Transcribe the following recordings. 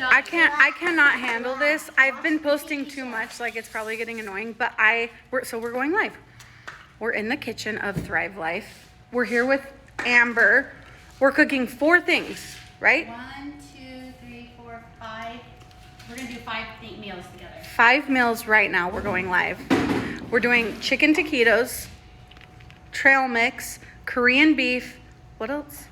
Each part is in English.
I cannot handle this. I've been posting too much, like it's probably getting annoying, but we're going live. We're in the kitchen of Thrive Life. We're here with Amber. We're cooking 4 things, right? 1, 2, 3, 4, 5. We're gonna do 5 meals together. 5 meals right now. We're going live. We're doing chicken taquitos, trail mix, Korean beef. What else?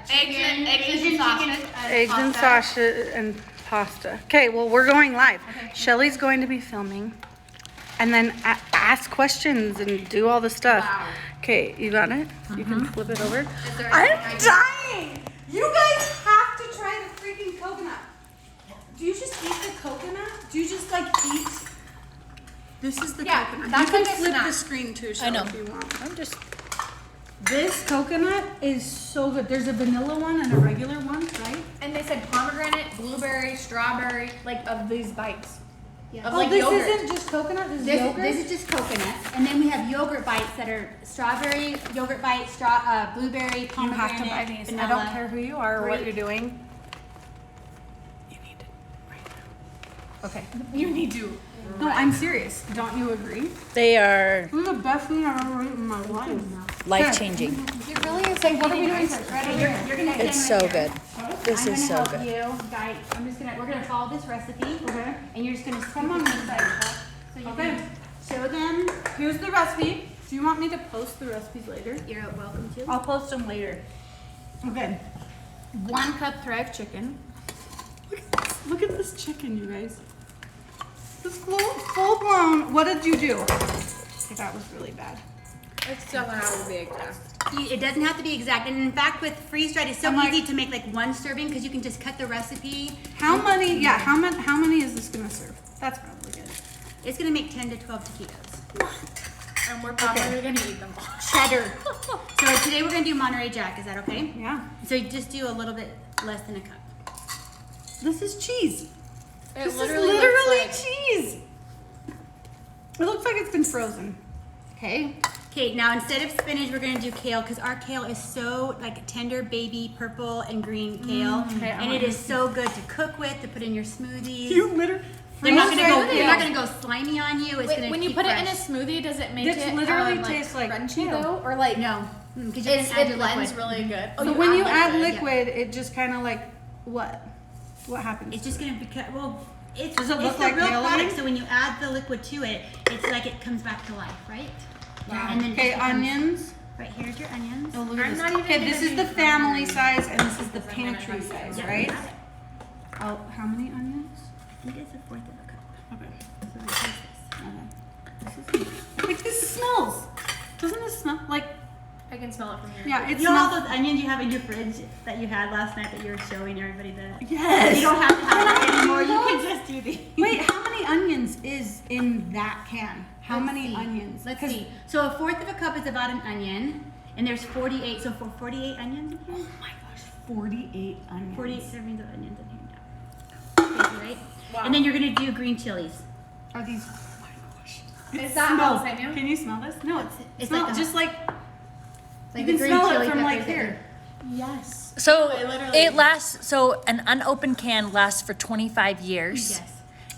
Chicken, eggs and sausage. Eggs and sausage and pasta. Okay, well, we're going live. Okay. Shelly's going to be filming and then ask questions and do all the stuff. Wow. Okay, you got it? You can flip it over. I'm dying! You guys have to try the freaking coconut. Do you just eat the coconut? Do you just like eat? This is the coconut. You can flip the screen too, Shelly, if you want. I'm just... This coconut is so good. There's a vanilla one and a regular one, right? And they said pomegranate, blueberry, strawberry, like of these bites. Yeah. Of, Oh, like, this yogurt. isn't just coconut, this is yogurt? This is just coconut. And then we have yogurt bites that are strawberry, yogurt bites, blueberry, You pomegranate, have to buy these. vanilla. I don't care who you are or what you're doing. You need it right now. Okay. You need to. No, I'm serious. Don't you agree? They are This is the best thing I've ever eaten in my life. life-changing. It really is. Say, what are we doing? You're gonna It's so good. This is so I'm good. gonna help you guide. We're gonna follow this recipe. Okay. And you're just gonna Come on, this Miss side. So you Okay. can show them. Here's the recipe. Do you want me to post the recipes later? You're welcome to. I'll post them later. Okay. 1 cup Thrive chicken. Look at this chicken, you guys. This full blown. What did you do? Okay, that was really bad. It's doesn't have to be exact. It doesn't have to be exact. And in fact, with freeze dried, it's so I'm like- easy to make like 1 serving because you can just cut the recipe. How many? Yeah. How many is this gonna serve? That's probably good. It's gonna make 10 to 12 taquitos. And we're probably gonna eat them all. Cheddar. So today we're gonna do Monterey Jack. Is that okay? Yeah. So you just do a little bit less than a cup. This is cheese. It This is literally literally looks like cheese. It looks like it's been frozen. Okay. Okay, now instead of spinach, we're gonna do kale because our kale is so like tender baby purple and green kale, okay, and it is so good to cook with, to put in your smoothies. You literally. They're not gonna go. Freeze-dried They're not kale. gonna go slimy on you. It's Wait, gonna when you keep put fresh. it in a smoothie, does it make This it literally like, tastes like crunchy kale. though, or like No, because you're gonna add it your blends liquid. really good. So you when you add liquid. liquid, it just kind of like what? What happens? It's just gonna become It's Does it look it's like a real kale product. again? So when you add the liquid to it, it's like it comes back to life, right? Wow. And then it Okay, just becomes- onions. Right here's your onions. Oh, look at I'm this. not even Okay, gonna this is do the family onions. size and this is the I'm gonna pantry try size, to- right? Got it. Oh, how many onions? I think it's 1/4 of a cup. Okay. So it tastes this. Like this smells. Doesn't it smell like? I can smell it from here. Yeah, it You know all smells. those onions you have in your fridge that you had last night that you were showing everybody that Yes. you don't have to have that anymore. You know can what? just do these. Wait, how many onions is in that can? How Let's many see. onions? Let's 'Cause- see. So 1/4 of a cup is about an onion, and there's 48. So for 48 onions in Oh here, my gosh, 48 onions. 48 servings of onions in here. Yeah. Crazy, right? Wow. And then you're gonna do green chilies. Are these? Oh my gosh. Is that smells. jalapeno? Can you smell this? No, It's smell like a- just like Like you the can green smell it chili from like peppers that here. Yes. So I literally- it lasts. So an unopened can lasts for 25 years, Yes.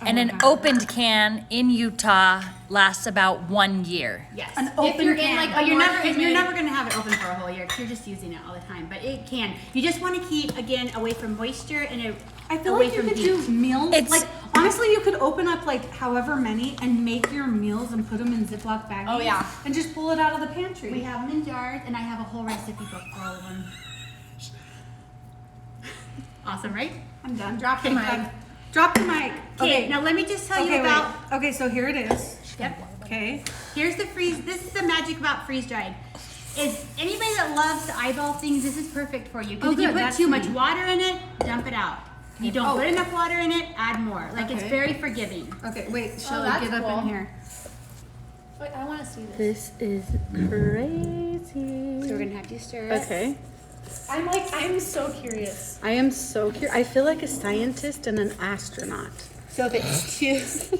and an opened can in Utah lasts about 1 year. Yes. An If open you're can. in like But a you're more never humid- gonna have it open for a whole year because you're just using it all the time. But it can. You just want to keep again away from moisture and I feel away like you from could heat. do meals. It's- Like honestly, you could open up like however many and make your meals and put them in Ziploc baggies. Oh, yeah. And just pull it out of the pantry. We have them in jars, and I have a whole recipe book for all of them. Awesome, right? I'm done. Drop the Okay, mic. done. Drop the mic. Okay, now let me just tell you Okay, about. wait. Okay, so here it is. Yep. Okay. Here's the freeze. This is the magic about freeze dried. Is anybody that loves to eyeball things, this is perfect for you. Because Oh, if you good, put that's too much me. water in it, dump it out. You don't put enough water in it, add more. Like it's Okay. very forgiving. Okay, wait, Shelly, that's get up cool. in here. Wait, I want to see this. This is crazy. So we're gonna have to stir it. Okay. I'm so curious. I am so curious. I feel like a scientist and an astronaut. So if it's too,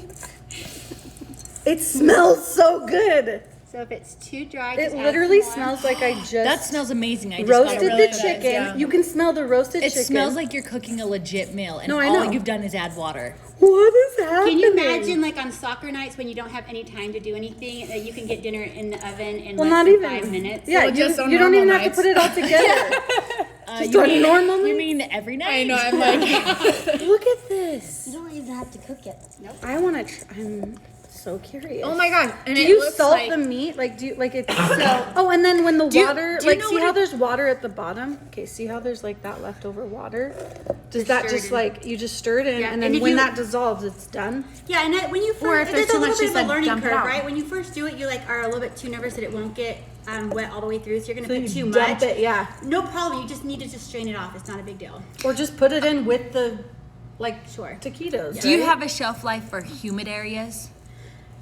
It smells so good. So if it's too dry, It just add literally some more. smells like I just That smells amazing. I just got roasted it the really good, chicken. yeah. You can smell the roasted It chicken. smells like you're cooking a legit meal, and No, I all know. you've done is add water. What is happening? Can you imagine, like on soccer nights when you don't have any time to do anything, that you can get dinner in the oven in Well, less not than even 5 minutes? Yeah, Well, you, just on you don't even normal have to put it all together. Just on normal You nights? mean every night? I know, I'm like, Look at this. You don't even have to cook it. I want to. I'm so curious. oh my gosh. And Do it you looks salt like, the meat? Like, do you, like it's so? Oh, and then when the you- water, do you like, know see what how it- there's water at the bottom? Okay, see how there's like that leftover water? Does that stir it just in. like you just stir it in, Yeah, and and then if when you- that dissolves, it's done? Yeah, and that, when you first, Or if there's it's a too little much, bit just, of a like, learning dump it curve, out. right? When you first do it, you like are a little bit too nervous that it won't get wet all the way through, so you're gonna So put you too dump much. it, yeah, No problem. You just need to just strain it off. It's not a big deal. or just put it in with the like Sure. taquitos. Do you right? have a shelf life for humid areas?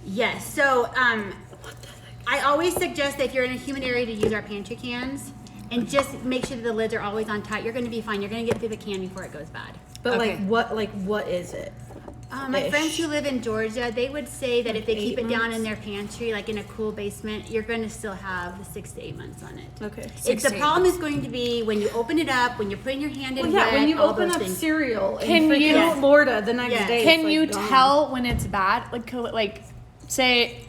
Yes. So I always suggest that if you're in a humid area to use our pantry cans, and just make sure that the lids are always on tight. You're going to be fine. You're going to get through the can before it goes bad. But Okay. like what is it? My Ish. friends who live in Georgia, they would say that if they keep 8 it down months? in their pantry, like in a cool basement, you're going to still have the 6 to 8 months on it. Okay. It's the problem is going to be when you open it up, when you're putting your hand in Well, yeah, wet, when you all open those up things. cereal in Can freaking you- Florida the next Yeah. day, can it's, like, you gone. tell when it's bad? Like, say,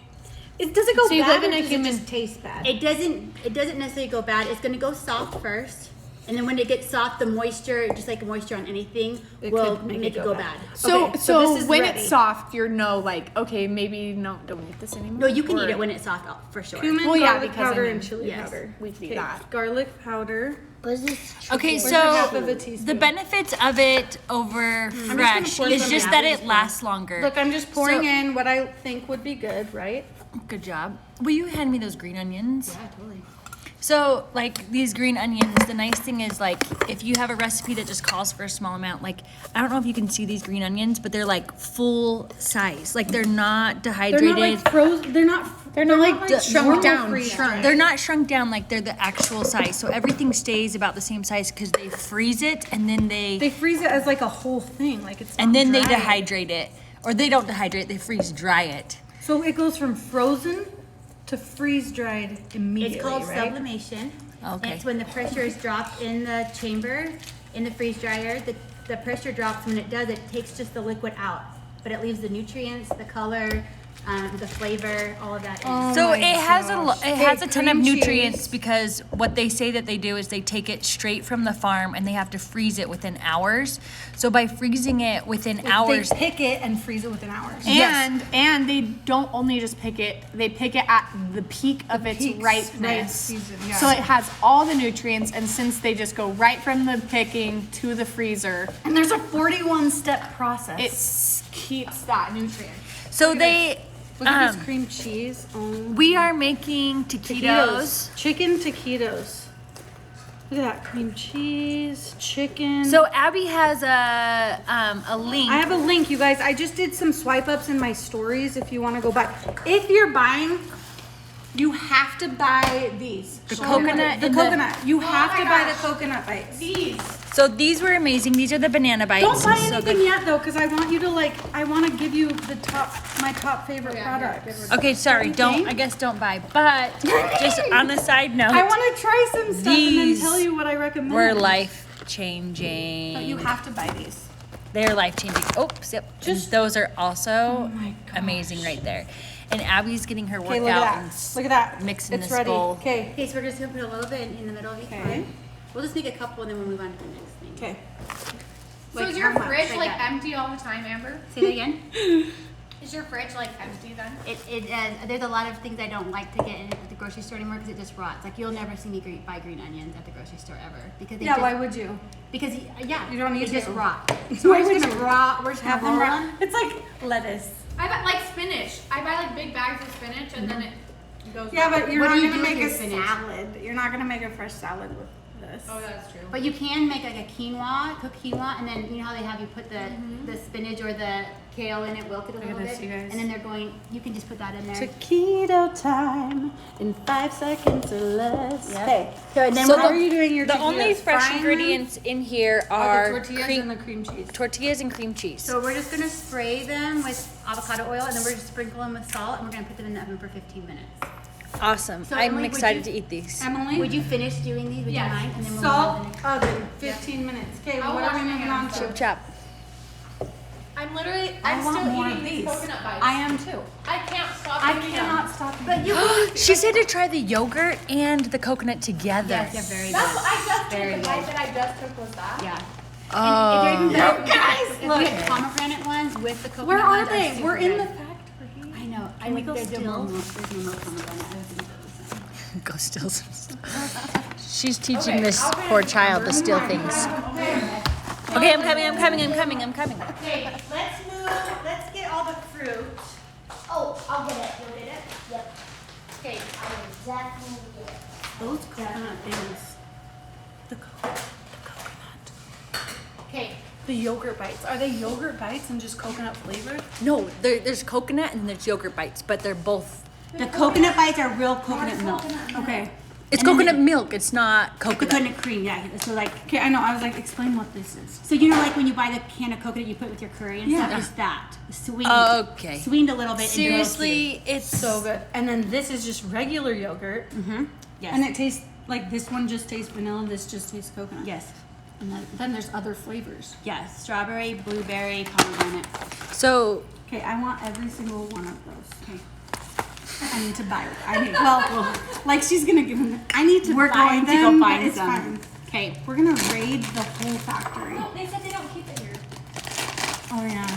Does it go So you bad live in or a does human- it just taste bad? It doesn't necessarily go bad. It's going to go soft first. And then when it gets soft, the moisture, just like moisture on anything, It will could make make it it go go bad. bad. so Okay, so this is when ready. it's soft, you're like, okay, maybe no, don't eat this anymore. No, you can Or- eat it when it's soft, for sure. Cumin, Well, yeah, garlic because I powder, mean, and chili yes, powder. we can eat Okay, that. garlic powder. What is this? Okay, Where's so your half of a teaspoon? the benefits of it over gonna fresh pour is some just in. that Yeah, it just lasts longer. Look, I'm just pouring So- in what I think would be good, right? Good job. Will you hand me those green onions? Yeah, totally. So, like these green onions, the nice thing is like if you have a recipe that just calls for a small amount, like I don't know if you can see these green onions, but they're like full size. Like they're not They're dehydrated. not like frozen. They're not shrunk normal down, freeze shrunk. dried. They're not shrunk down, like they're the actual size. So everything stays about the same size because they freeze it and then They freeze it as like a whole thing, like it's. and not then they dry. dehydrate it. Or they don't dehydrate, they freeze dry it. So it goes from frozen to freeze dried immediately. It's called right? sublimation. Okay. It's when the pressure is dropped in the chamber, in the freeze dryer. The pressure drops. When it does, it takes just the liquid out, but it leaves the nutrients, the color, the flavor, all of that in. Oh So my it has gosh. it has a ton of cream nutrients cheese. because what they say that they do is they take it straight from the farm and they have to freeze it within hours. So by freezing it within hours, They pick it and freeze it within hours. Yes. And they don't only just pick it; they pick it at the peak of its peaks, ripeness. right season, yeah. So it has all the nutrients, and since they just go right from the picking to the freezer, And there's a 41-step process. it keeps that nutrient. so they Look at this cream cheese. Oh. we are making taquitos. Chicken taquitos. Look at that cream cheese, chicken. So Abby has a link. I have a link, you guys. I just did some swipe ups in my stories if you want to go buy. If you're buying, you have to buy these. The Show me coconut what- The and the- coconut. You have my to buy gosh. the coconut bites. These. So these were amazing. These are the banana bites. Don't buy So anything good. yet though, because I want you to I want to give you my top favorite products. Okay, sorry. Anything? I guess don't buy. But just on a side note, I want to try some stuff and then These tell you what I recommend. we're life changing. But you have to buy these. They're life changing. Oops, yep. Just those are also amazing right there. And Abby's getting her Okay, workout look at and that. Look at that. mixing it's this ready. bowl. Okay. Okay, so we're just gonna put a little bit in the middle of each Okay. one. We'll just make a couple and then we'll move on to the next thing. Okay. So Like is your how much? fridge Like like that. empty all the time, Amber? Say that again. Is your fridge like empty then? There's a lot of things I don't like to get in at the grocery store anymore because it just rots. Like you'll never see me buy green onions at the grocery store ever because they Yeah, just, why would you? because yeah, You don't need they just to. rot. So Why we're would just gonna you? raw. We're just gonna Have them roll wrap. them. It's like lettuce. I buy like spinach. I buy like big bags of spinach and then it goes. Yeah, but you're What not do you gonna do with make your a spinach? salad. You're not gonna make a fresh salad with this. Oh, that's true. But you can make like a quinoa, cook quinoa, and then you know how they have you put the spinach or the kale in it, wilted a Look at little this, bit, you guys. and then they're going. You can just put that in there. Taquito time in 5 seconds or less. Yep. Okay. So and then So How are you doing your The taquitos? only fresh Frying them? ingredients in here Are are the tortillas cream- and the cream cheese. tortillas and cream cheese. So we're just gonna spray them with avocado oil, and then we're just sprinkle them with salt, and we're gonna put them in the oven for 15 minutes. Awesome. So, I'm Emily, would excited you- to eat these. Emily? Would you finish doing these? Would Yes. you mind? And then we'll move on to Salt the next. oven, 15 minutes. Okay, I'll what are we wash my moving on hands. to? Chop chop. I'm literally, I I'm want still more eating of these these. coconut bites. I am too. I can't stop I eating cannot them. stop. But you. She said to try the yogurt and the coconut together. Yes, you're very That's good. what I just Very took. The good. bite that I just took was that. Yeah. Oh. And if you're even guys, if look. we have pomegranate ones with the coconut Where are ones they? super We're in the good. factory. I know. Can we go there's no steal? more- There's no more pomegranate. I was gonna go with Go steal some stuff. She's teaching Okay, this I'll finish poor the child to steal number. things. Okay. Okay, I'm coming. Okay, let's move. Let's get all the fruit. Oh, I'll get it. You'll get it. Yep. Okay. I will definitely get it. Those coconut things. The coconut. Okay. The yogurt bites. Are they yogurt bites and just coconut flavored? No, there's coconut and there's yogurt bites, but they're both. The coconut bites are real coconut milk. Okay. It's And then coconut milk. It's not coconut. Coconut cream, yeah. So like, Okay, I know. I was like, explain what this is. so you know, like when you buy the can of coconut you put with your curry and Yeah. stuff, it's that sweetened. Okay. Sweetened a little bit. and grilled Seriously, it's So good. And then this is just regular yogurt. too. Mhm. Yes. And it tastes like this one just tastes vanilla, this just tastes coconut. yes. And then there's other flavors. Yes. Strawberry, blueberry, pomegranate. so. Okay, I want every single one of those. Okay. I need to buy it. I need, well, like she's gonna give them. I need to We're buy going to them, go but find it's some. fine. Okay. We're gonna raid the whole factory. No, they said they don't keep it here. Oh yeah.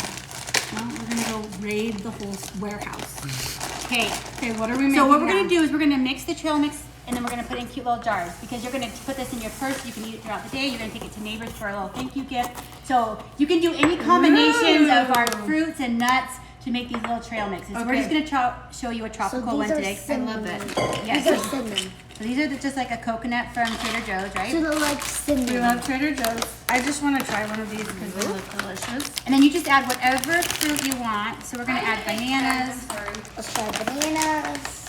Well, we're gonna go raid the whole warehouse. Okay. Okay, what are we making? So what we're now? gonna do is we're gonna mix the trail mix and then we're gonna put it in cute little jars because you're gonna put this in your purse. You can eat it throughout the day. You're gonna take it to neighbors for a little thank you gift. So you can do any combinations of our fruits and nuts to make these little trail mixes. So we're Okay. just gonna show you a So tropical these one are today. cinnamon. Yes. These are cinnamon. So these are just like a coconut from Trader Joe's, So right? they're like We cinnamon. love Trader Joe's. I just want to try one of these because they look delicious. And then you just add whatever fruit you want. So we're gonna add bananas. I'm sorry. Let's try bananas.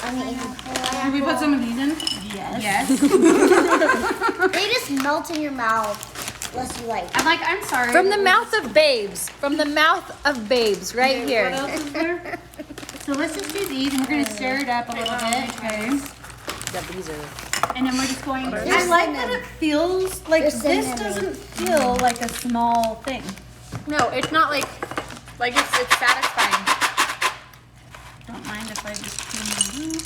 I mean, Can we put some of these in? Yes. they just melt in your mouth. Unless you like. I'm sorry. From the mouth of babes. From the mouth of babes, right What here. else is there? So let's just do these and we're gonna stir it up a little bit. Okay. Yeah, these are. And then we're just going to I like that cinnamon. it feels like There's this cinnamon. doesn't feel like a small thing. No, it's not like it's satisfying. Don't mind if I just clean the loop.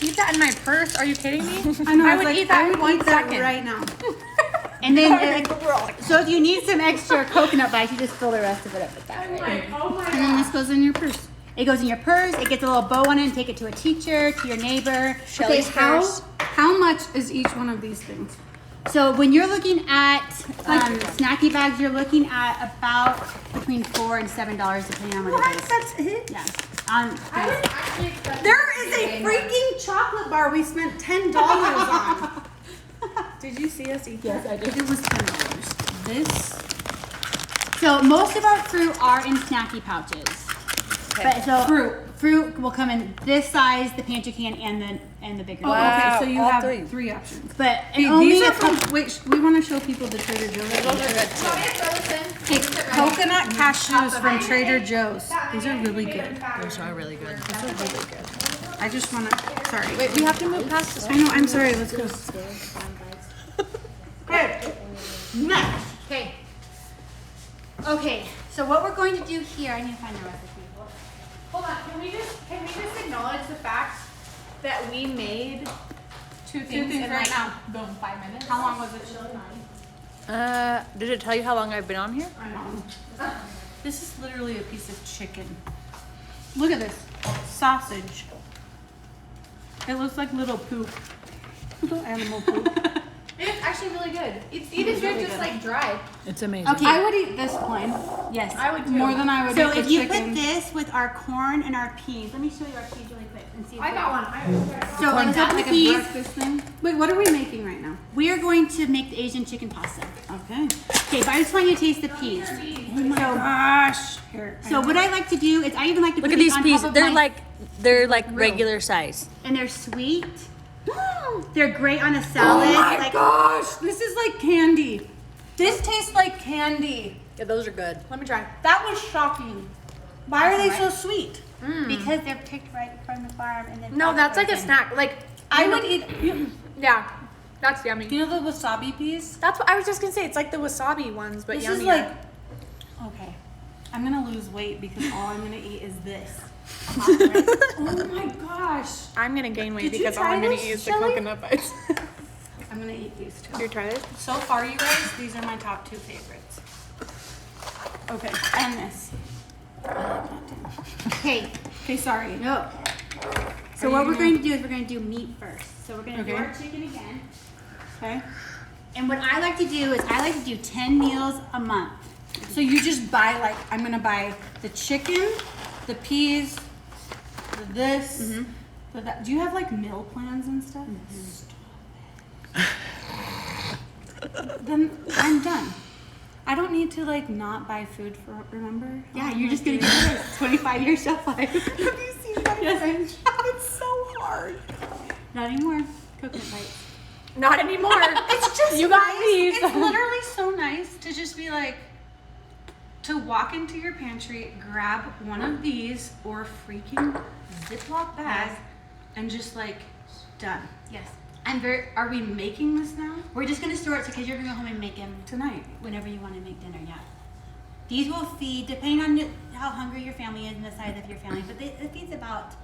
Keep that in my purse. Are you kidding me? I know. I I would like, eat that I in would 1 eat that second. right now. And then, so if you need some extra coconut bites, you just fill the rest of it up with that. Right? And then this goes in your purse. It goes in your purse. It gets a little bow on it. And take it to a teacher, to your neighbor. Shelly's purse. How much is each one of these things? So when you're looking at snacky bags, you're looking at about between $4 and $7 depending on what it is. That's it? Yeah. There is a freaking chocolate bar we spent $10 on. Did you see us eat that? Yes, I did. It was $10. This. So most of our fruit are in snacky pouches. But so fruit will come in this size, the pantry can, and the bigger. Oh, one. okay. So you all have three. three options. But Hey, and only these are a from. couple- Wait, we want to show people the Trader Joe's. Hey, Coconut cashews from Trader Joe's. These are really good. Those are really good. I just want to. Sorry. Wait, we have to move past this. I know. I'm sorry. Let's go. Okay. Next. Okay. Okay. So what we're going to do here, I need to find the recipe. Hold on. Can we just acknowledge the fact that we made two things in right like now. boom 5 minutes? How long was it chilling on? Did it tell you how long I've been on here? I know. This is literally a piece of chicken. Look at this. Sausage. It looks like little poop. Little animal poop. It's actually really good. It's even good just like dry. It's amazing. Okay. I would eat this plain Yes. I would too. more than I would So eat if the you chicken. put this with our corn and our peas, let me show you our peas really quick and see. If I got one. So on top of the like a peas, breakfast thing. Wait, what are we making right now? we are going to make the Asian chicken pasta. Okay. Okay, but I just want you to taste the peas. Oh my gosh. Here. So what I like to do is I even like to Look put at these these on peas. top of They're my, like regular size. and they're sweet. They're great on a salad. like, gosh, this is like candy. This tastes like candy. Yeah, those are good. Let me try. That was shocking. Why are they so sweet? Because they're picked right from the farm and then. No, that's like a frozen. snack. Like I would eat. yeah, that's yummy. You know the wasabi peas? That's what I was just gonna say. It's like the wasabi ones, but This yummier. is like. Okay, I'm gonna lose weight because all I'm gonna eat is this. Oh my gosh! I'm gonna gain weight Did you because all try I'm gonna this, eat is Shelley? the coconut bites. I'm gonna eat these two. You try this? So far, you guys, these are my top 2 favorites. Okay, and this. Okay, Okay, sorry. no. So Are what you we're gonna- going to do is we're going to do meat first. So we're going to do Okay. our chicken again. Okay. And what I like to do is I like to do 10 meals a month. So you just buy like I'm gonna buy the chicken, the peas, this, the that. Do you have like meal plans and stuff? Then I'm done. I don't need to like not buy food for remember? Yeah, you're just going to get this 25-year shelf life. Have you seen my fridge? It's so hard. Not anymore. Coconut bites. Not anymore. It's just You got nice. these. It's literally so nice to just be like to walk into your pantry, grab one of these or a freaking Ziploc bag, and just like done. Yes. Are we making this now? We're just going to store it because you're going to go home and make them Tonight. whenever you want to make dinner, yeah. These will feed, depending on how hungry your family is and the size of your family, but it feeds about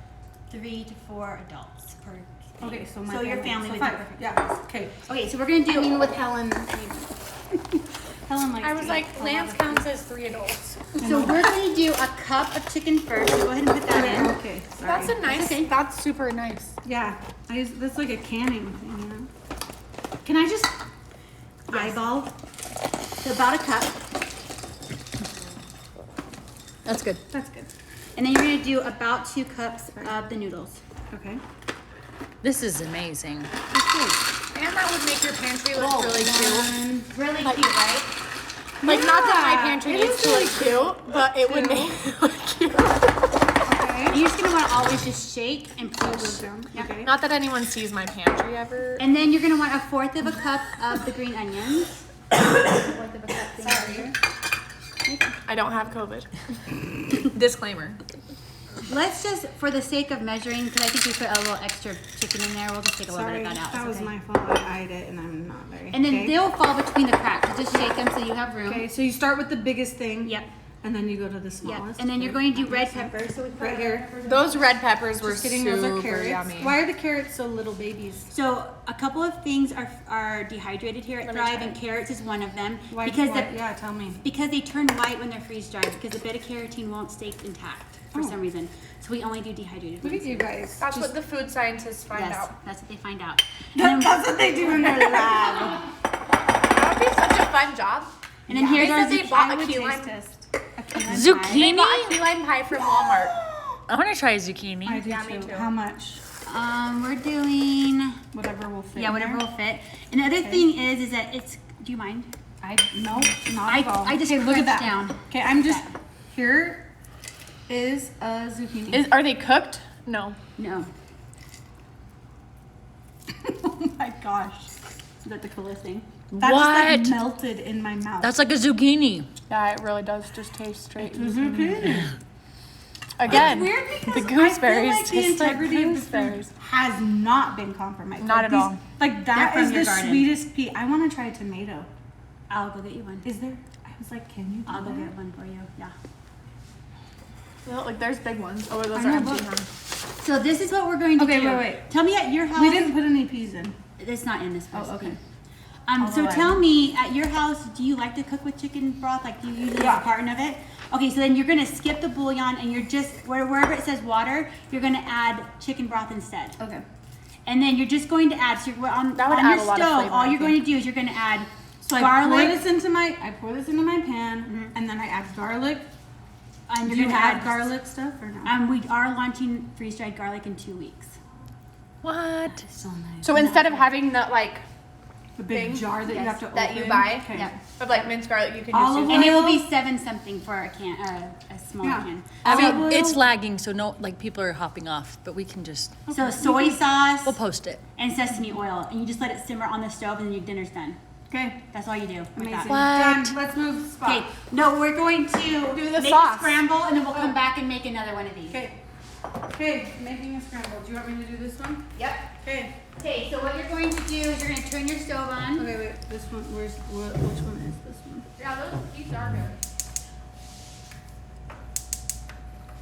3 to 4 adults per day. Okay, so my So your family so would be 5. perfect. Yeah. Okay. Okay, so we're going to do... with Helen. Helen likes I to was eat like, a lot Lance of counts as 3 adults. So we're going to do a cup of chicken first. So go ahead and put that in. Okay. Sorry. That's a nice. okay. That's super nice. Yeah. That's like a canning thing, you know. Can I just eyeball? So about a cup. That's good. That's good. And then you're going to do about 2 cups of the noodles. Okay. This is amazing. And that would make your pantry look really cute. Really cute, right? Like, not that my Yeah, pantry it needs is to look cute, but it would make it look cute. And you're just going to want to always just shake and push. Yeah. Okay. Not that anyone sees my pantry ever. And then you're going to want 1/4 of a cup of the green onions. 1/4 of a cup. Sorry. I don't have COVID. Disclaimer. Let's just, for the sake of measuring, because I think we put a little extra chicken in there, we'll just take a little Sorry, bit of that out. that It's was okay. my fault. I eyed it, and I'm not very. And then okay. they'll fall between the cracks. So just shake them so you have room. Okay, so you start with the biggest thing. Yep. And then you go to the Yep. smallest. And then you're Okay. going to do red That makes sense. pepper. So we put Right here. Those red peppers were Just kidding. super Those are carrots. yummy. Why are the carrots so little babies? So a couple of things are dehydrated here at Let me Thrive, try. and carrots is one of them. Why? Because yeah, tell me. because they turn white when they're freeze dried, because the beta carotene won't stay intact for some reason. So we only do dehydrated Look ones. at you guys. That's what the food scientists find Yes, out. that's what they find out. And then, That's what they do in their lab. That would be such a fun job. and then here's They our said they zucchini. bought I a would key taste lime. test. They Zucchini? bought a key lime pie from Walmart. I want to try zucchini. I do Yeah, me too. too. How much? We're doing Whatever will fit. yeah, whatever in there. will fit. And the other thing is that it's. Do you mind? No, not at all. I just okay, look at crunched that. down. Okay, I'm just here is a zucchini. Are they cooked? No. No. Oh my gosh. Is that the coolest thing? That just like What? melted in my mouth. That's like a zucchini. Yeah, it really does just taste straight. zucchini. Again, Weird because the I feel gooseberries like the taste like integrity of the gooseberries. food has not been compromised. Not Like at these- all. Like They're that from is your the garden. sweetest pea. I want to try tomato. I'll go get you one. Is there? I was like, can you? Do I'll go that? get one for you. Yeah. Well, like there's big ones. Oh, those I are know, empty. look. Huh? So this is what we're going to Okay, do. wait. Tell me at your house. We didn't put any peas in. It's not in this recipe. Oh, okay. So Although tell me, at your house, do you like to cook with chicken broth? Like, do you use it as a part of it? Okay, so then you're gonna skip the bouillon, and you're just wherever it says water, you're gonna add chicken broth instead. Okay. And then you're just going to add. So you're on, That would on add your a lot of stove. flavor, All I you're think. going to do is you're gonna add So I garlic, pour this into my pan, and then I add garlic. and Do you're you gonna add add garlic stuff or no? We are launching freeze dried garlic in 2 weeks. What? So nice. So instead of having the like The big thing? jar that you Yes, have to that open. you buy? Okay. Yep. of like minced garlic, you can Olive just use. And it will Oil. be 7 something for a can, a small Yeah. can. I Olive mean, oil. it's lagging, so no, like people are hopping off, but we can just, So soy sauce we'll post it. and sesame oil, and you just let it simmer on the stove, and then your dinner's done. Okay, That's all you do. with amazing. that. Done. Let's move Okay, spot. no, we're going to Do the make sauce. a scramble and then we'll come back and make another one of these. Okay. Okay, making a scramble. Do you want me to do this one? Yep. Okay. Okay, so what you're going to do is you're going to turn your stove on. Okay, wait. This one. Which one is this one? Yeah, these are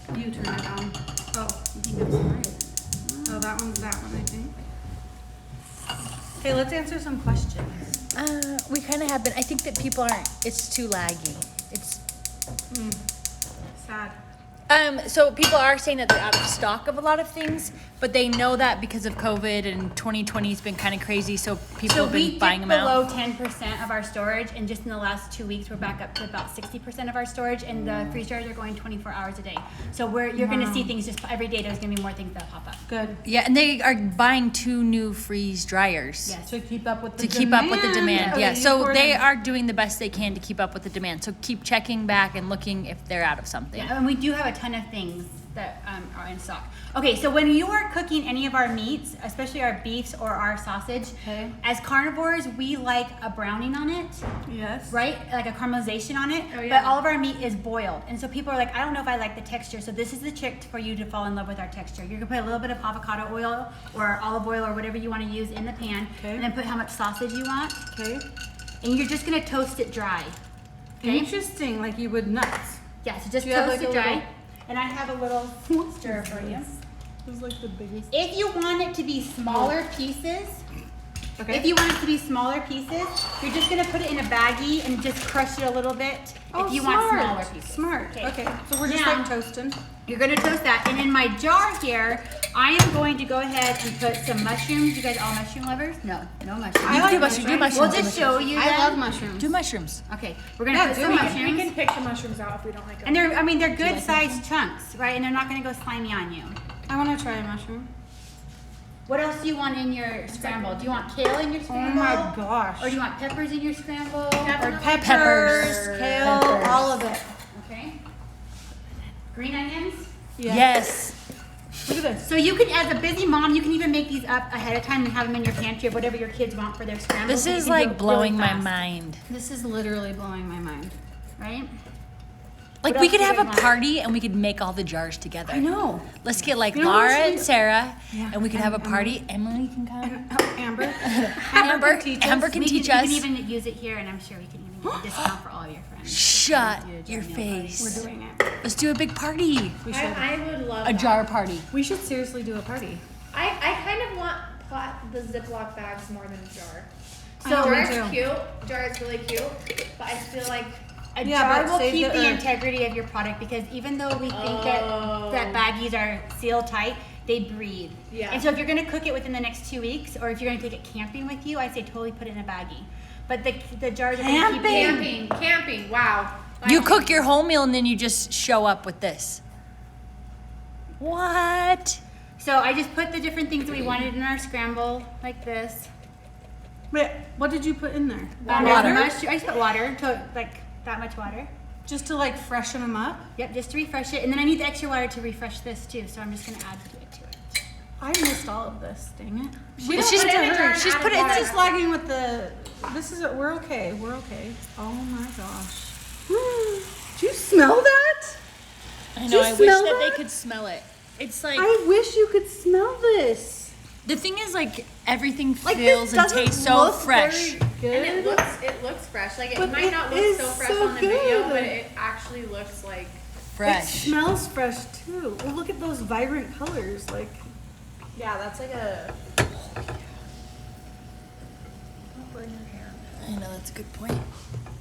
good. You turn it on. Oh, I think I'm smart. oh, that one's that one, I think. Okay, let's answer some questions. We kind of have been. I think that people aren't. It's too laggy. It's Sad. so people are saying that they're out of stock of a lot of things, but they know that because of COVID and 2020 has been kind of crazy, so people So have we been dipped buying them out. below 10% of our storage, and just in the last 2 weeks, we're back up to about 60% of our storage, and the freeze dryers are going 24 hours a day. So you're going to see things just every day. There's going to be more things that pop up. Good. Yeah, and they are buying 2 new freeze dryers. Yes. To keep up with the To keep up with the demand, Okay, yeah. you So poured they in. are doing the best they can to keep up with the demand. So keep checking back and looking if they're out of something. Yeah, and we do have a ton of things that are in stock. Okay, so when you are cooking any of our meats, especially our beefs or our sausage, Okay. as carnivores, we like a browning on it, Yes. right? Like a caramelization on it. Oh, yeah. But all of our meat is boiled. And so people are like, I don't know if I like the texture. So this is the trick for you to fall in love with our texture. You're gonna put a little bit of avocado oil or olive oil or whatever you want to use in the pan. Okay. And then put how much sausage you want. Okay. And you're just gonna toast it dry. Okay? Interesting, like you would nuts. Yeah, so just Do you have, toast like, it a dry. little- And I have a little stir for you. It was like the biggest. If you want it to be smaller pieces, Okay. if you want it to be smaller pieces, you're just gonna put it in a baggie and just crush it a little bit. If you want smaller pieces. Smart. Okay. So we're just Now- like toasting. You're gonna toast that. And in my jar here, I am going to go ahead and put some mushrooms. You guys all mushroom lovers? No, no mushrooms. You can do mushrooms. Do mushrooms. We'll just show you I them. love mushrooms. Do mushrooms. Okay, we're gonna Yeah, put do some it. mushrooms. We can pick the mushrooms out if we don't like them. And they're good sized chunks, right? And they're not gonna go slimy on you. I want to try a mushroom. What else do you want in your scramble? Do you want kale in your Oh scramble? my gosh. Or do you want peppers in your scramble? Or Or peppers, kale, all of it. Okay. Green onions? Yes. Look at this. So you can, as a busy mom, you can even make these up ahead of time and have them in your pantry of whatever your kids want for their scramble. This so you is can do it like blowing really my fast, mind. This is literally blowing my mind. Right? Like What we else could do you have a guys want? party and we could make all the jars together. I know. Let's get like You know what we Laura should and do? Sarah, Yeah, and we could have a and party. Emily can come. Amber. Amber, can teach us. Amber can We teach You us. can even use it here, and I'm sure we can even get a discount for all of your friends. Shut Do a your jar meal party. face. We're doing it. Let's do a big party. We should. I would love A that. jar party. We should seriously do a party. I kind of want the Ziploc bags more than a jar. I know, jar me is too. cute. Jar is really cute, but I feel like A Yeah, jar but will save keep the the earth. integrity of your product because even though we think that baggies are sealed tight, they breathe. Yeah. And so if you're gonna cook it within the next 2 weeks, or if you're gonna take it camping with you, I say totally put it in a baggie. But the jars are gonna keep it. camping. Wow. You cook your whole meal and then you just show up with this. What? So I just put the different things that we wanted in our scramble, like this. Wait, what did you put in there? Water. I just put water, to like that much water. Just to like freshen them up? Yep, just to refresh it. And then I need the extra water to refresh this too, so I'm just gonna add to it. I missed all of this. Dang it. It's just put it in a jar and she's add put it. water. It's just lagging with the. This is. We're okay. We're okay. Oh my gosh. Do you smell that? I Do know. you I wish smell that they that? could smell it. It's like I wish you could smell this. the thing is like everything Like feels this and doesn't tastes so look fresh. very And it good. looks fresh. Like it But might it not look is so fresh so on the video, good. but it actually looks like It Fresh. smells fresh too. Well, look at those vibrant colors. Like, yeah, that's like a I know that's a good point.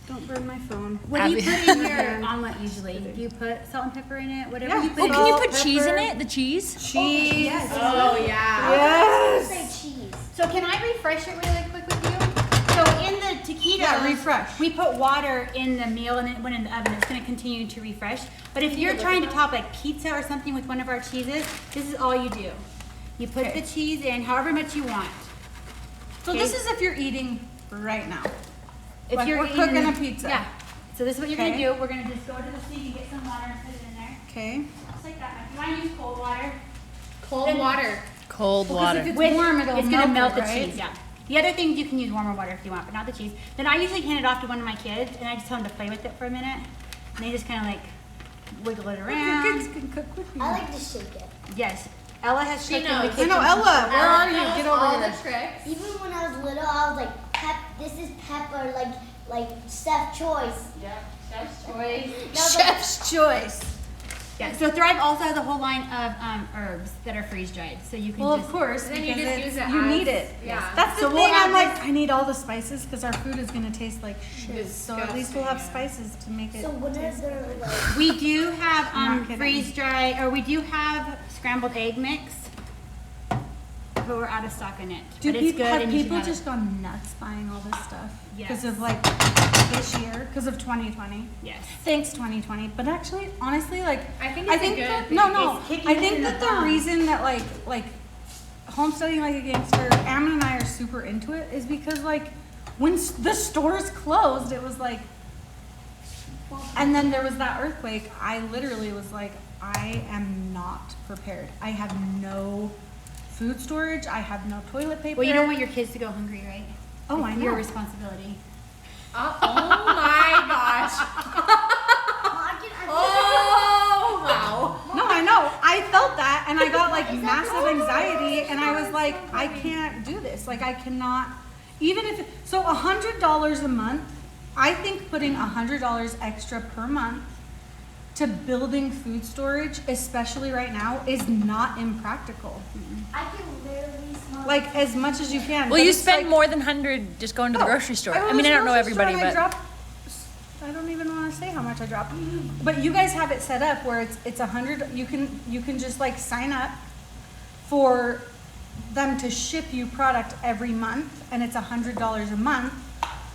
don't burn my phone. What do you Abby. put in your omelet usually? Do you put salt and pepper in it? Whatever Yeah. you put Oh, in can you Salt, put cheese in pepper. it? The cheese? Cheese. oh yeah. Yes. Say cheese. So can I refresh it really quick with you? So in the taquitos, Yeah, refresh. we put water in the meal and it went in the oven. It's gonna continue to refresh. But if you're trying to top like pizza or something with one of our cheeses, this is all you do. You put the cheese in however much you want. So this is if you're eating right now. If Like you're we're eating- cooking a pizza. Yeah. So this is what you're Okay. gonna do. We're gonna just go to the sink and get some water and put it in there. Okay. Just like that. If you wanna use cold water, Cold water. Cold Well, 'cause water. if it's with- warm, it'll it's gonna melt it, the right? cheese, yeah. The other things you can use warmer water if you want, but not the cheese. Then I usually hand it off to one of my kids, and I just tell them to play with it for a minute, and they just kind of like wiggle it around. Your kids can cook with you. I like to shake it. Yes, Ella has She cooked in the knows. I kitchen. know, Ella, where are you? Knows Get all over the here. tricks. Even when I was little, I was like, this is pepper, like Chef's Choice. Yep, chef's choice. That was like, Chef's choice. Yeah, so Thrive also has a whole line of herbs that are freeze dried, so you can Well, just. of course, And then you because just use it you as- need it. yeah. That's the So we'll thing. I'm have like, I need all the spices because our food is gonna taste like shit. So at least we'll have spices to make it. so when is there like, We do have I'm not kidding. freeze dry, or we do have scrambled egg mix, but we're out of stock in it. Do but it's people good have and you should people have just gone nuts buying all this stuff because Yes. of like this year, because of 2020? it. Yes. Thanks 2020. But actually, honestly, like I think it's a good that, thing. no, It's kicking I us think in the that the bum. reason that like homesteading like a gangster, Ammon and I are super into it is because like when the stores closed, it was like, and then there was that earthquake. I literally was like, I am not prepared. I have no food storage. I have no toilet paper. Well, you don't want your kids to go hungry, right? Oh, I It's know. your responsibility. Oh my gosh. Oh wow. No, I know. I felt that and I got like massive anxiety and I was like, I can't do this. Like I cannot, even if, so $100 a month, I think putting $100 extra per month to building food storage, especially right now, is not impractical. I can literally smell Like as much as you can. Well, but you it's spend like- more than 100 just going to the Oh, grocery store. go I to mean, the I don't know grocery store everybody, and but I don't even want to say how much I dropped. But you guys have it set up where it's 100. You can just like sign up for them to ship you product every month, and it's $100 a month,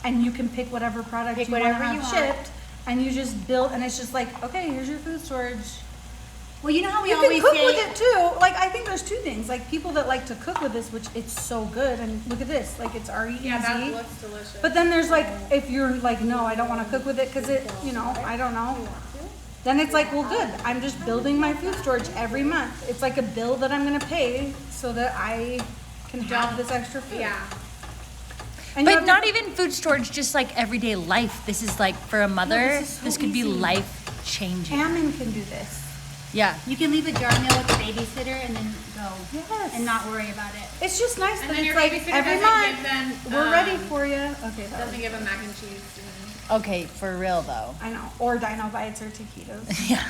and you can pick whatever product Pick you want to whatever have you want. shipped, and you just build, and it's just like, okay, here's your food storage. Well, you know how we You can always cook say. with it too. Like I think there's two things. Like people that like to cook with this, which it's so good, and look at this, like it's already Yeah, that easy. looks delicious. But then there's like, if you're like, no, I don't want to cook with it because it, you know, I don't know. Then it's like, well, good. I'm just building my food storage every month. It's like a bill that I'm going to pay so that I can have this extra food. Yeah. And you but have not to- even food storage, just like everyday life. This is like for a mother, this is so this could be easy. life changing. Ammon can do this. Yeah. You can leave a jar meal with a babysitter and then go Yes. and not worry about it. It's just nice And that then it's your like babysitter every doesn't month. give them, We're ready for you. Okay, that Doesn't was, give them mac and cheese. Okay, for real though. I know. Or Dino Bites or taquitos. Yeah.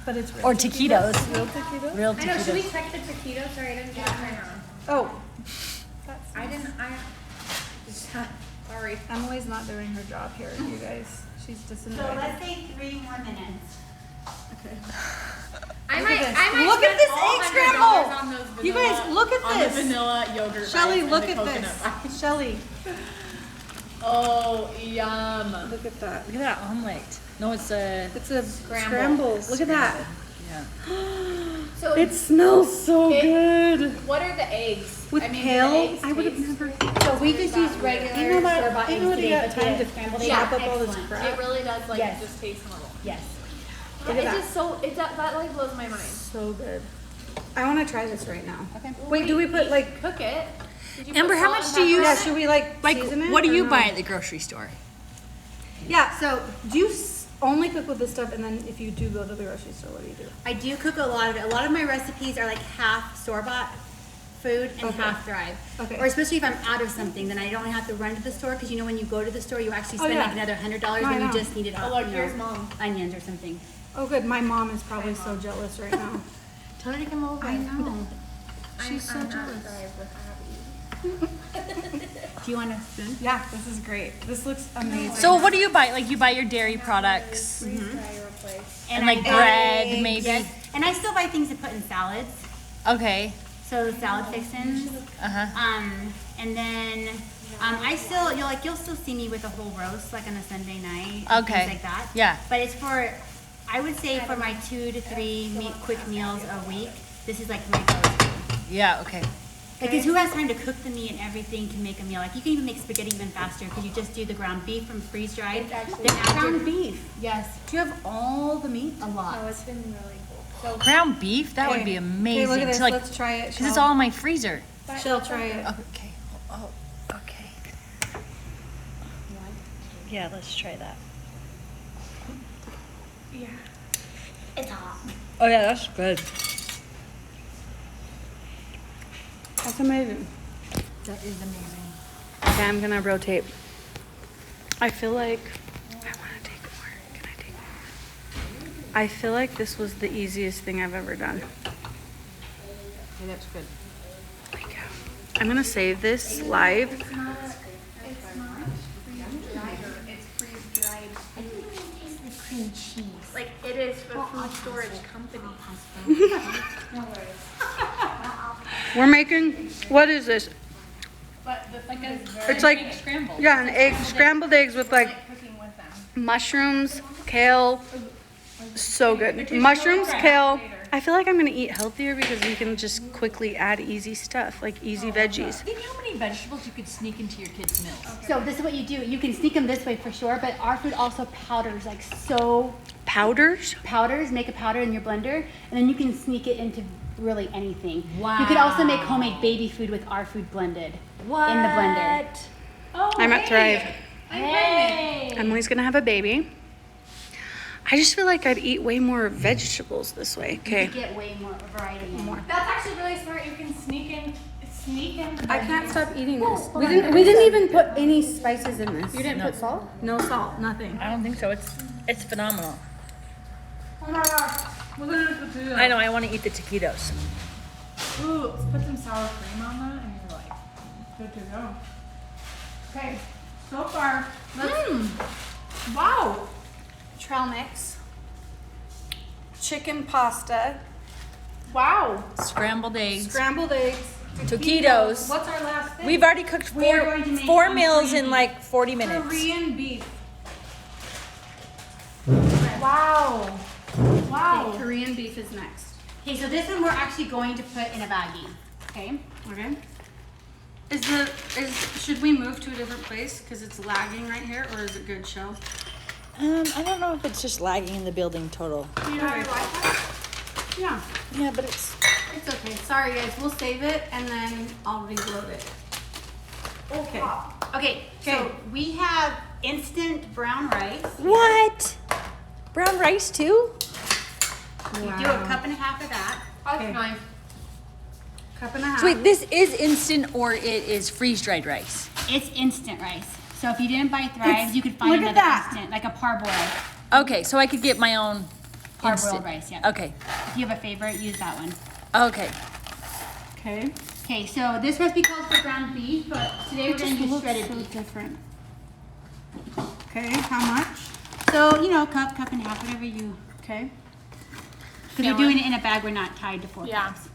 But it's real. Or taquitos. Real taquitos? Real I know. Should we taquitos. check the taquitos? Sorry, I didn't get it right on. Oh. I didn't. Sorry. Emily's not doing her job here, you guys. She's So disinvited. let's say 3 more minutes. I Look at might. this. I might Look at spend this all egg $100 scramble. on those You vanilla- guys, look at on this. the vanilla yogurt. Shelly, bites and look the at coconut this. bites. Shelly, Oh, yum. look at that. Look at that omelet. No, it's a. It's a Scramble. scramble. Look at that. Yeah. So It smells so It- good. what are the eggs? With I mean, kale, do the eggs I would have taste- never. So we just use regular I know that- store-bought I eggs know that today, you got but time the to scrambled chop eggs are up all this excellent. crap. It really does like Yes. just taste normal. Yes. Look at It's that. just so that like blows my mind. So good. I want to try this right now. Okay. Wait, do we put like? Cook it. Did you Amber, put how salt much and do you pepper Yeah, on should it? we like Like, season it? what do or you no? buy at the grocery store? Yeah. So do you only cook with this stuff, and then if you do go to the grocery store, what do you do? I do cook a lot of it. A lot of my recipes are like half store-bought food and Okay. half Thrive. Okay. Or especially if I'm out of something, then I don't have to run to the store because you know when you go to the store, you actually Oh, spend yeah. like another $100 No, I when you know. just need it Oh, off, look, you know, here's Mom. onions or something. Oh, good. My mom is probably so jealous right now. Tell her to come over. I know. She's so I'm jealous. not Thrive with Abby. Do you want a spoon? Yeah, this is great. This looks amazing. So what do you buy? Like you buy your dairy products Freeze dry replace. and like I buy- bread, maybe. Yes. And I still buy things to put in salads. Okay. So the salad fixins. Uh huh. And then you'll still see me with a whole roast like on a Sunday night. and Okay. Things like that. Yeah. But it's for, I would say for my 2 to 3 quick meals a week. This is like my go-to. Yeah. Okay. Because who has time to cook the meat and everything to make a meal? Like you can even make spaghetti even faster because you just do the ground beef from freeze dried. Then after, ground beef. yes, Do you have all the meat? a lot. Oh, it's been really cool. So Ground beef. That would Okay. be Okay, amazing. look at this. To like, Let's try it. because it's all in my freezer. She'll try it. Okay. Oh. Okay. Yeah, let's try that. It's hot. Oh yeah, that's good. That's amazing. That is amazing. Okay, I'm gonna rotate. I feel like I want to take more. Can I take more? I feel like this was the easiest thing I've ever done. Okay, that's good. Like, I'm gonna save this live. It's freeze dried. I think it tastes like cream cheese. Like it is a food storage company. No worries. We're making, what is this? But the food is It's like, Scrambled. yeah, an egg, scrambled eggs with like cooking with them. mushrooms, kale. So good. Mushrooms, kale. I feel like I'm gonna eat healthier because we can just quickly add easy stuff, like easy veggies. Think how many vegetables you could sneak into your kids' meals. So this is what you do. You can sneak them this way for sure, but our food also powders, like so Powders? powders, make a powder in your blender, and then you can sneak it into really anything. Wow. You could also make homemade baby food with our food blended in the blender. Oh, I'm at Thrive. I'm pregnant. Emily's gonna have a baby. I just feel like I'd eat way more vegetables this way. You Okay. get way more variety. More. That's actually really smart. You can sneak in. I can't stop eating this. We didn't even put any spices in this. You didn't put salt? No salt, nothing. I don't think so. It's phenomenal. Oh my gosh. Look at this potato. I know. I want to eat the taquitos. Ooh, let's put some sour cream on that, and you're like, good to go. Okay, so far, let's. Wow. Trail mix. Chicken pasta. Wow. Scrambled eggs. Scrambled eggs. Taquitos. What's our last thing? We've already cooked We are going to make four some meals Korean in like 40 minutes. Korean beef. Wow. Wow. Korean beef is next. Okay, so this one we're actually going to put in a baggie. Okay. Okay. Should we move to a different place because it's lagging right here, or is it good show? I don't know if it's just lagging in the building total. Do you have your Wi-Fi? Yeah. Yeah, but it's. It's okay. Sorry guys, we'll save it and then I'll reload it. Okay. Okay, so we have instant brown rice. What? Brown rice too? You do a cup and a half of that. That's Okay. nice. Cup and a half. So wait, this is instant or it is freeze dried rice? It's instant rice. So if you didn't buy Thrives, you could find look at another that. instant, like a parboiled. Okay, so I could get my own Parboiled instant. rice, yeah. Okay. If you have a favorite, use that one. Okay. Okay. Okay, so this recipe calls for ground beef, but today we're going to use shredded beef. different. Okay, how much? So, you know, cup and a half, whatever you. Okay. Because we're doing it in a bag, we're not tied to 4 Yeah. cups.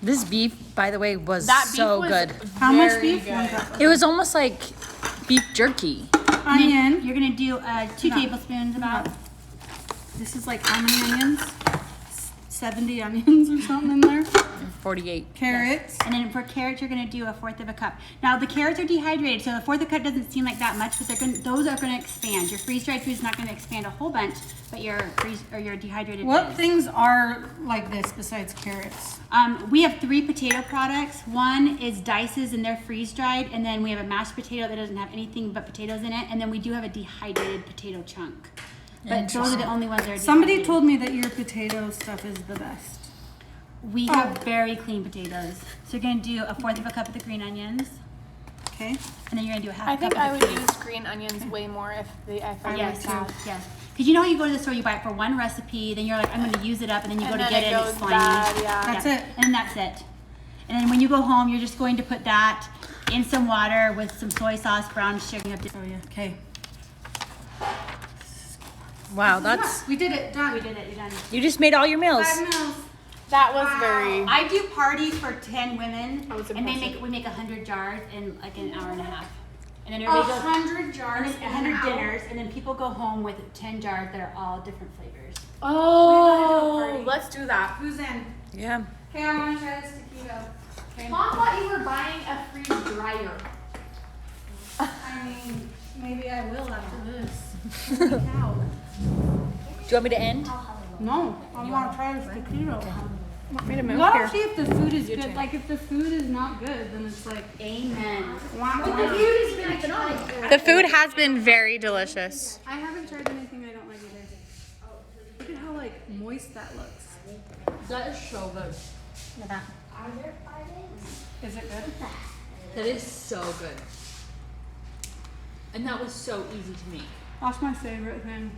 This beef, by the way, was That beef so was good. How much very beef? good. 1 cup. It was almost like beef jerky. And then Onion. you're going to do 2 tablespoons about. This is like how many onions? 70 onions or something in there. 48. Carrots. And then for carrots, you're going to do 1/4 of a cup. Now, the carrots are dehydrated, so 1/4 of a cup doesn't seem like that much, but those are going to expand. Your freeze-dried food is not going to expand a whole bunch, but your dehydrated What food is. things are like this besides carrots? We have 3 potato products. One is dices, and they're freeze-dried, and then we have a mashed potato that doesn't have anything but potatoes in it, and then we do have a dehydrated potato chunk. But those are the only ones that are Somebody dehydrated. told me that your potato stuff is the best. We have very clean potatoes. So you're going to do 1/4 of a cup of the green onions, Okay. and then you're going to do a half I a think cup I of would the peas. use green onions way more if I Yes, was sad. yes. Because you know how you go to the store, you buy it for one recipe, then you're like, I'm going to use it up, and then you go And to then get it it, and it's goes slimy. bad, yeah. That's it. And that's it. And then when you go home, you're just going to put that in some water with some soy sauce, brown sugar. You have to- Oh yeah. Okay. Wow, that's. We did it. Done. We did it. You're done. You just made all your meals. 5 meals. That was very. I do parties for 10 women, That was and impressive. we make 100 jars in like an hour and a half. And then everybody goes 100 jars. 100 dinners, and then people go home with 10 jars that are all different flavors. Oh, let's do that. Who's in? Yeah. Okay, I want to try this taquito. Okay. Mom thought you were buying a freeze dryer. I mean, maybe I will after this. Do you want me to end? No, I want to try this taquito. Want me to move Well, here? see if the food is good. Like if the food is not good, then it's like Amen. The food has been very delicious. I haven't tried anything I don't like either. Look at how like moist that looks. That is so good. Is it good? That is so good. And that was so easy to make. That's my favorite thing.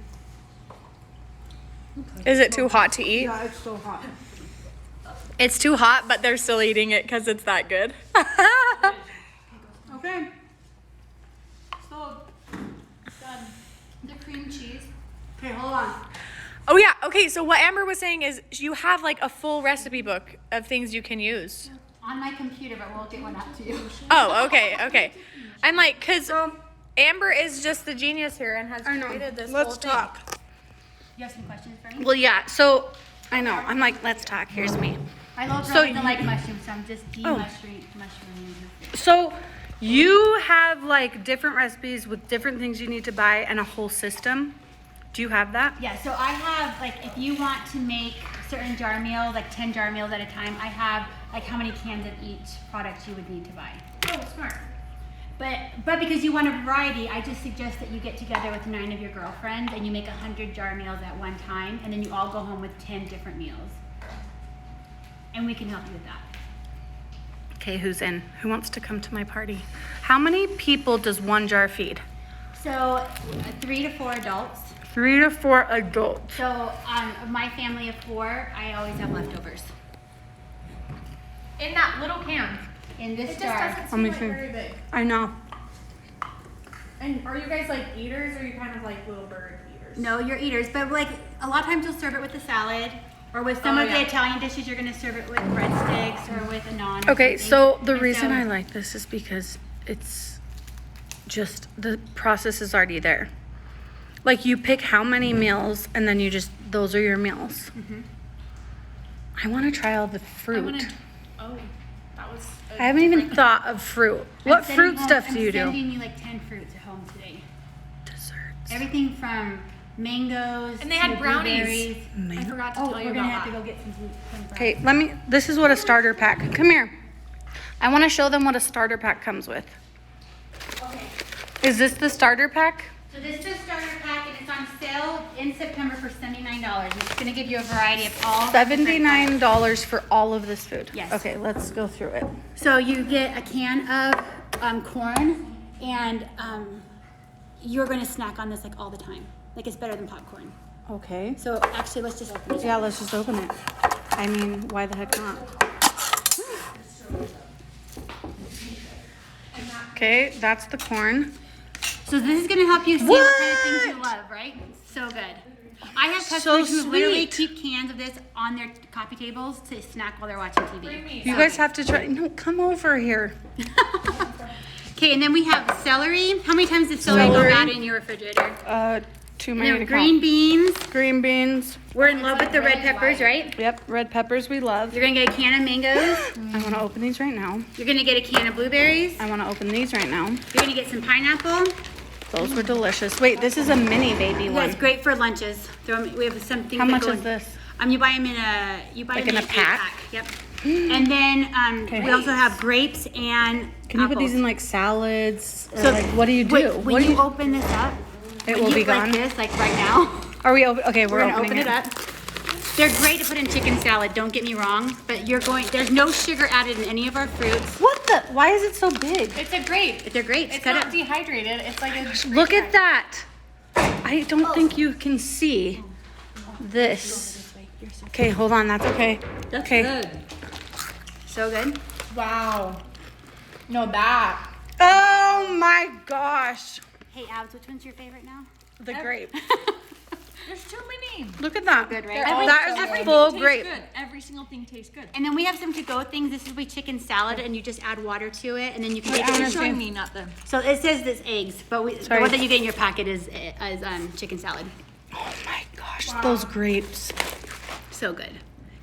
Is it too hot to eat? Yeah, it's so hot. It's too hot, but they're still eating it because it's that good. Okay. Sold. Done. The cream cheese. Okay, hold on. Oh yeah, okay, so what Amber was saying is you have like a full recipe book of things you can use. On my computer, but we'll get one out to you. Oh, okay. I'm like, cause Amber is just the genius here and has I know. created this Let's whole thing. talk. You have some questions for me? Well, yeah. So I know. I'm like, let's talk. Here's me. I love So girls that you- like mushrooms, so I'm just Oh. mushroom. So you have like different recipes with different things you need to buy and a whole system. Do you have that? Yeah, so I have, like, if you want to make certain jar meals, like 10 jar meals at a time, I have, like, how many cans of each product you would need to buy. Oh, smart. But because you want a variety, I just suggest that you get together with 9 of your girlfriends and you make 100 jar meals at one time, and then you all go home with 10 different meals. And we can help you with that. Okay, who's in? Who wants to come to my party? How many people does one jar feed? So, 3 to 4 adults. 3 to 4 adults. So, of my family of 4, I always have leftovers. In that little can. In this It just jar. doesn't Let seem me like see. very big. I know. And are you guys like eaters, or are you kind of like little bird eaters? No, you're eaters, but like a lot of times you'll serve it with a salad, or with some Oh, of the yeah. Italian dishes you're gonna serve it with breadsticks or with a naan. or Okay, something. so the And reason so- I like this is because it's just the process is already there. Like you pick how many meals and then you just those are your meals. I want to try all the fruit. Oh, that was. I haven't even thought of fruit. What I'm sending fruit home- stuff do you I'm do? sending you like 10 fruits at home today. Desserts. Everything from mangoes. And they had to brownies. blueberries. I forgot to Oh, tell you we're gonna about have to that. go get some brownies. Okay, let me. This is what a starter pack. Come here. I want to show them what a starter pack comes with. Okay. Is this the starter pack? So this is a starter pack, and it's on sale in September for $79. It's gonna give you a variety of all. different types. $79 for all of this food. Yes. Okay, let's go through it. So you get a can of corn, and you're going to snack on this like all the time. Like it's better than popcorn. Okay. So actually, let's just open it. Yeah, let's just open it. I mean, why the heck not? Okay, that's the corn. So this is going to help you see what kind of things you love, right? So good. I have customers who literally sweet. keep cans of this on their coffee tables to snack while they're watching TV. You guys have to try. No, come over here. Okay, and then we have celery. How many times does celery go Celery. bad in your refrigerator? Too And many then to green count. beans. Green beans. We're in love with the red peppers, right? Yep, red peppers we love. You're gonna get a can of mangoes. I want to open these right now. You're gonna get a can of blueberries. I want to open these right now. You're gonna get some pineapple. Those were delicious. Wait, this is a mini baby Yeah, one. it's great for lunches. Throw 'em- we have something. How that much goes- is this? You buy them in Like them in a an pack? 8-pack. Yep. And then Okay. we also have grapes and Can you put these apples. in like salads? Or So like, what do you do? Wait, What when do you open this up, It when will you be gone. like this, like right now. Are we open? Okay, we're We're gonna opening open it up. They're great to put in chicken salad. Don't get me wrong, but there's no sugar added in any of our fruits. What the? Why is it so big? It's a grape. They're great. It's Cut not up. dehydrated. It's like a. Look at that. I don't think you can see this. Okay, hold on. That's okay. Okay. So good. Wow. No, that. Oh my gosh. Hey, Abs, which one's your favorite now? The grape. There's too many. Look at that. Good, right? That is a Everything full tastes grape. Good. Every single thing tastes good. And then we have some to-go things. This is with chicken salad, and you just add water to it, and then you can get You're it. showing me, not them. So it says this eggs, but the Sorry. one that you get in your packet is chicken salad. Oh my gosh, those grapes. So good.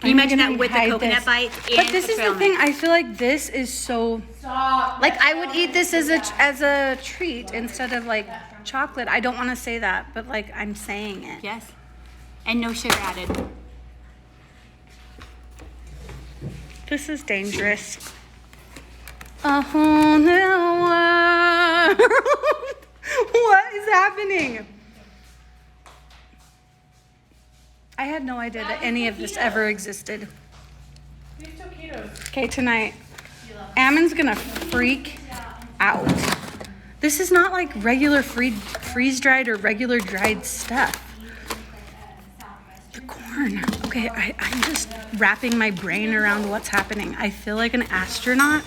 Can I'm you imagine gonna that with the hide coconut this. bites? But and this the is the trail thing. mix? I feel like this is so. Stop. Like I would eat this as a treat instead of like chocolate. I don't want to say that, but like I'm saying it. Yes. And no sugar added. This is dangerous. A whole new world. What is happening? I had no idea that any of this ever existed. These taquitos. Okay, tonight, Ammon's gonna freak out. This is not like regular freeze-dried or regular dried stuff. The corn. Okay, I'm just wrapping my brain around what's happening. I feel like an astronaut.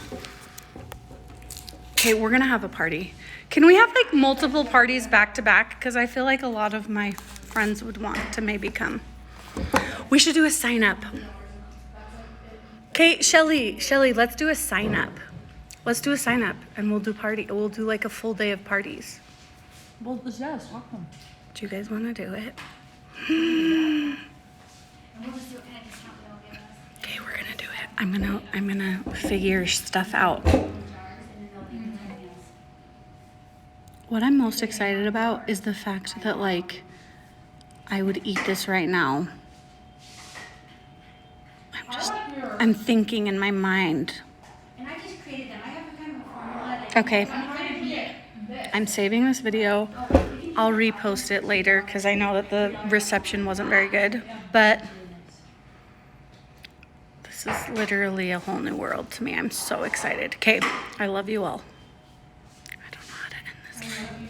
Okay, we're gonna have a party. Can we have like multiple parties back to back? Because I feel like a lot of my friends would want to maybe come. We should do a sign up. Okay, Shelly, let's do a sign up. Let's do a sign up and we'll do We'll do like a full day of parties. Well, yes, welcome. Do you guys want to do it? Okay, we're gonna do it. I'm gonna figure stuff out. What I'm most excited about is the fact that like I would eat this right now. I'm thinking in my mind. And I just created them. I have a kind of a formula. Okay. I'm saving this video. I'll repost it later because I know that the reception wasn't very good. But this is literally a whole new world to me. I'm so excited. Okay, I love you all. I don't know how to end this.